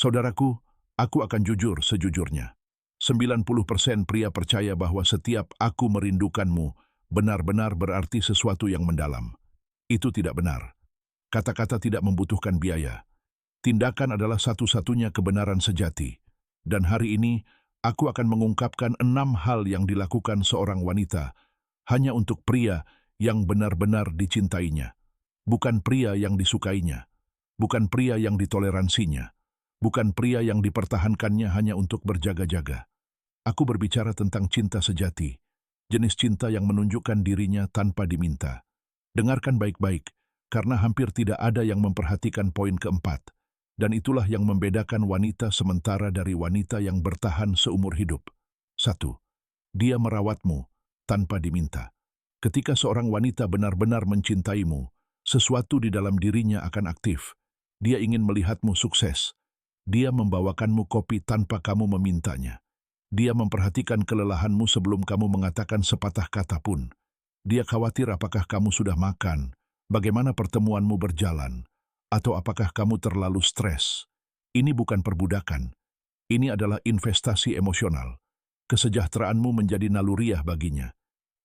Saudaraku, aku akan jujur sejujurnya. 90% pria percaya bahwa setiap aku merindukanmu benar-benar berarti sesuatu yang mendalam. Itu tidak benar. Kata-kata tidak membutuhkan biaya. Tindakan adalah satu-satunya kebenaran sejati. Dan hari ini, aku akan mengungkapkan 6 hal yang dilakukan seorang wanita hanya untuk pria yang benar-benar dicintainya. Bukan pria yang disukainya. Bukan pria yang ditoleransinya. Bukan pria yang dipertahankannya hanya untuk berjaga-jaga. Aku berbicara tentang cinta sejati, jenis cinta yang menunjukkan dirinya tanpa diminta. Dengarkan baik-baik, karena hampir tidak ada yang memperhatikan poin keempat. Dan itulah yang membedakan wanita sementara dari wanita yang bertahan seumur hidup. 1. Dia merawatmu tanpa diminta. Ketika seorang wanita benar-benar mencintaimu, sesuatu di dalam dirinya akan aktif. Dia ingin melihatmu sukses. Dia membawakanmu kopi tanpa kamu memintanya. Dia memperhatikan kelelahanmu sebelum kamu mengatakan sepatah kata pun. Dia khawatir apakah kamu sudah makan, bagaimana pertemuanmu berjalan, atau apakah kamu terlalu stres. Ini bukan perbudakan. Ini adalah investasi emosional. Kesejahteraanmu menjadi naluriah baginya.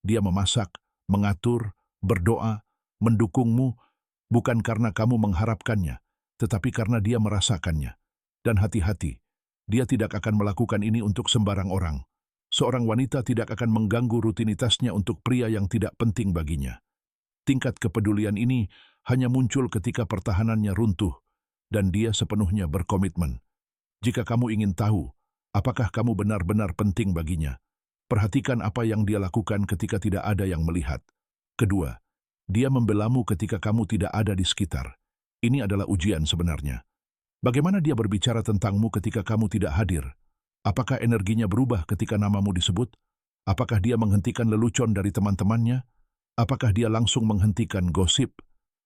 Dia memasak, mengatur, berdoa, mendukungmu, bukan karena kamu mengharapkannya, tetapi karena dia merasakannya. Dan hati-hati, dia tidak akan melakukan ini untuk sembarang orang. Seorang wanita tidak akan mengganggu rutinitasnya untuk pria yang tidak penting baginya. Tingkat kepedulian ini hanya muncul ketika pertahanannya runtuh, dan dia sepenuhnya berkomitmen. Jika kamu ingin tahu, apakah kamu benar-benar penting baginya, perhatikan apa yang dia lakukan ketika tidak ada yang melihat. Kedua, dia membelamu ketika kamu tidak ada di sekitar. Ini adalah ujian sebenarnya. Bagaimana dia berbicara tentangmu ketika kamu tidak hadir? Apakah energinya berubah ketika namamu disebut? Apakah dia menghentikan lelucon dari teman-temannya? Apakah dia langsung menghentikan gosip?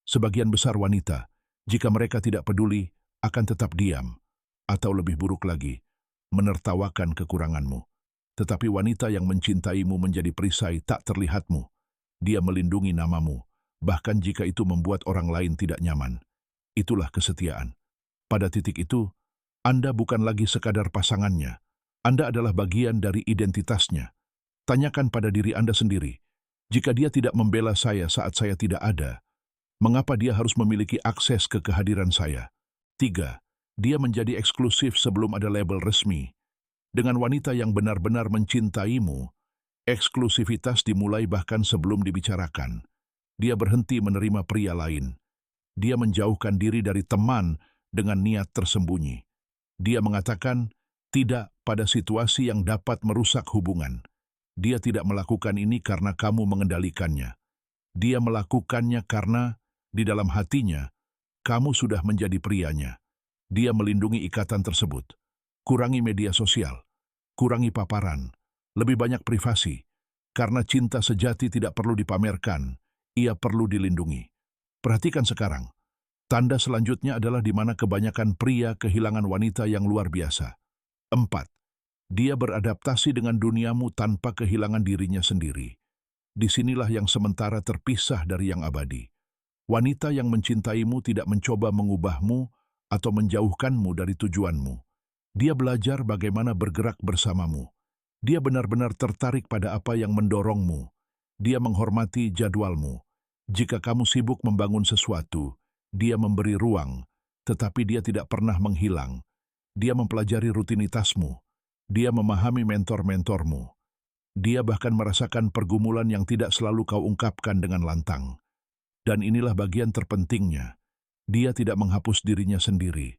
Sebagian besar wanita, jika mereka tidak peduli, akan tetap diam. Atau lebih buruk lagi, menertawakan kekuranganmu. Tetapi wanita yang mencintaimu menjadi perisai tak terlihatmu. Dia melindungi namamu, bahkan jika itu membuat orang lain tidak nyaman. Itulah kesetiaan. Pada titik itu, Anda bukan lagi sekadar pasangannya. Anda adalah bagian dari identitasnya. Tanyakan pada diri Anda sendiri, jika dia tidak membela saya saat saya tidak ada, mengapa dia harus memiliki akses ke kehadiran saya? 3. Dia menjadi eksklusif sebelum ada label resmi. Dengan wanita yang benar-benar mencintaimu, eksklusivitas dimulai bahkan sebelum dibicarakan. Dia berhenti menerima pria lain. Dia menjauhkan diri dari teman dengan niat tersembunyi. Dia mengatakan tidak pada situasi yang dapat merusak hubungan. Dia tidak melakukan ini karena kamu mengendalikannya. Dia melakukannya karena, di dalam hatinya, kamu sudah menjadi prianya. Dia melindungi ikatan tersebut. Kurangi media sosial, kurangi paparan, lebih banyak privasi. Karena cinta sejati tidak perlu dipamerkan, ia perlu dilindungi. Perhatikan sekarang. Tanda selanjutnya adalah di mana kebanyakan pria kehilangan wanita yang luar biasa. 4. Dia beradaptasi dengan duniamu tanpa kehilangan dirinya sendiri. Disinilah yang sementara terpisah dari yang abadi. Wanita yang mencintaimu tidak mencoba mengubahmu atau menjauhkanmu dari tujuanmu. Dia belajar bagaimana bergerak bersamamu. Dia benar-benar tertarik pada apa yang mendorongmu. Dia menghormati jadwalmu. Jika kamu sibuk membangun sesuatu, dia memberi ruang, tetapi dia tidak pernah menghilang. Dia mempelajari rutinitasmu. Dia memahami mentor-mentormu. Dia bahkan merasakan pergumulan yang tidak selalu kau ungkapkan dengan lantang. Dan inilah bagian terpentingnya. Dia tidak menghapus dirinya sendiri.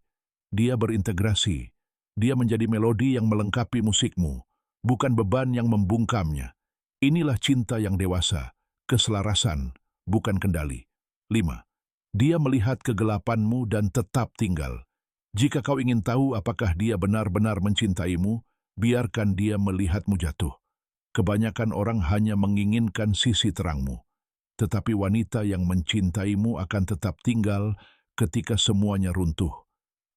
Dia berintegrasi. Dia menjadi melodi yang melengkapi musikmu, bukan beban yang membungkamnya. Inilah cinta yang dewasa, keselarasan, bukan kendali. 5. Dia melihat kegelapanmu dan tetap tinggal. Jika kau ingin tahu apakah dia benar-benar mencintaimu, biarkan dia melihatmu jatuh. Kebanyakan orang hanya menginginkan sisi terangmu. Tetapi wanita yang mencintaimu akan tetap tinggal ketika semuanya runtuh.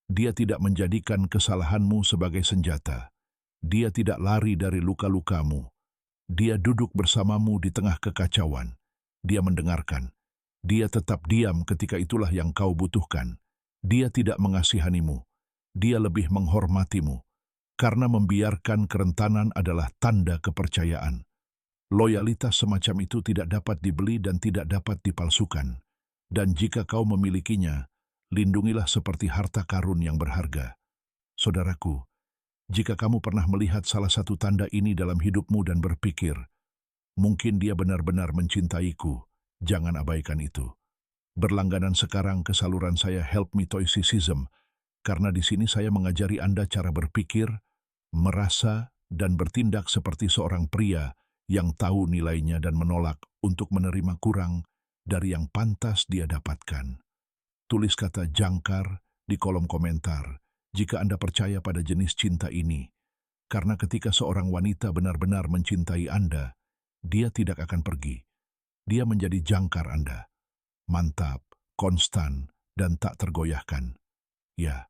Dia tidak menjadikan kesalahanmu sebagai senjata. Dia tidak lari dari luka-lukamu. Dia duduk bersamamu di tengah kekacauan. Dia mendengarkan. Dia tetap diam ketika itulah yang kau butuhkan. Dia tidak mengasihanimu. Dia lebih menghormatimu, karena membiarkan kerentanan adalah tanda kepercayaan. Loyalitas semacam itu tidak dapat dibeli dan tidak dapat dipalsukan. Dan jika kau memilikinya, lindungilah seperti harta karun yang berharga. Saudaraku, jika kamu pernah melihat salah satu tanda ini dalam hidupmu dan berpikir, mungkin dia benar-benar mencintaiku, jangan abaikan itu. Berlangganan sekarang ke saluran saya Help Me Stoicism, karena di sini saya mengajari Anda cara berpikir, merasa, dan bertindak seperti seorang pria yang tahu nilainya dan menolak untuk menerima kurang dari yang pantas dia dapatkan. Tulis kata jangkar di kolom komentar jika Anda percaya pada jenis cinta ini, karena ketika seorang wanita benar-benar mencintai Anda, dia tidak akan pergi. Dia menjadi jangkar Anda. Mantap, konstan, dan tak tergoyahkan. Ya,